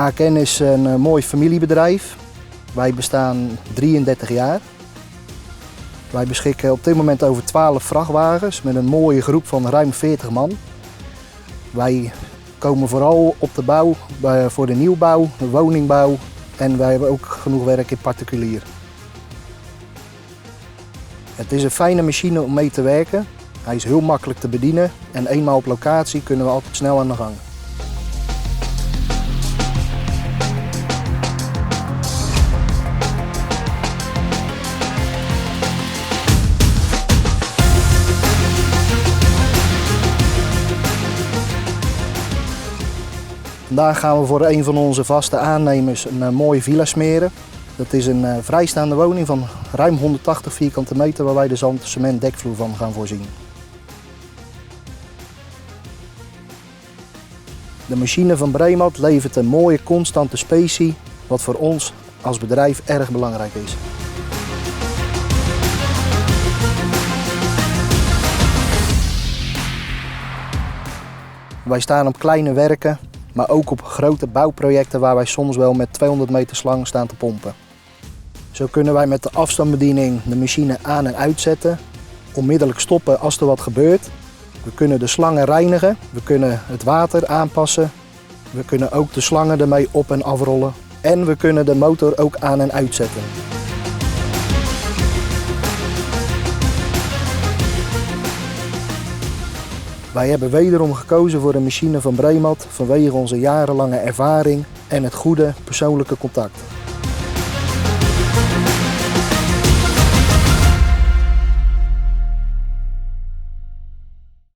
AKN is een mooi familiebedrijf. Wij bestaan 33 jaar. Wij beschikken op dit moment over 12 vrachtwagens met een mooie groep van ruim 40 man. Wij komen vooral op de bouw voor de nieuwbouw, de woningbouw en wij hebben ook genoeg werk in particulier. Het is een fijne machine om mee te werken. Hij is heel makkelijk te bedienen en eenmaal op locatie kunnen we altijd snel aan de gang. Vandaag gaan we voor een van onze vaste aannemers een mooie villa smeren. Dat is een vrijstaande woning van ruim 180 vierkante meter waar wij de zand-cement dekvloer van gaan voorzien. De machine van Bremad levert een mooie constante specie, wat voor ons als bedrijf erg belangrijk is. Wij staan op kleine werken, maar ook op grote bouwprojecten waar wij soms wel met 200 meter slang staan te pompen. Zo kunnen wij met de afstandsbediening de machine aan- en uitzetten, onmiddellijk stoppen als er wat gebeurt. We kunnen de slangen reinigen, we kunnen het water aanpassen, we kunnen ook de slangen ermee op- en afrollen en we kunnen de motor ook aan- en uitzetten. Wij hebben wederom gekozen voor de machine van Bremad vanwege onze jarenlange ervaring en het goede persoonlijke contact.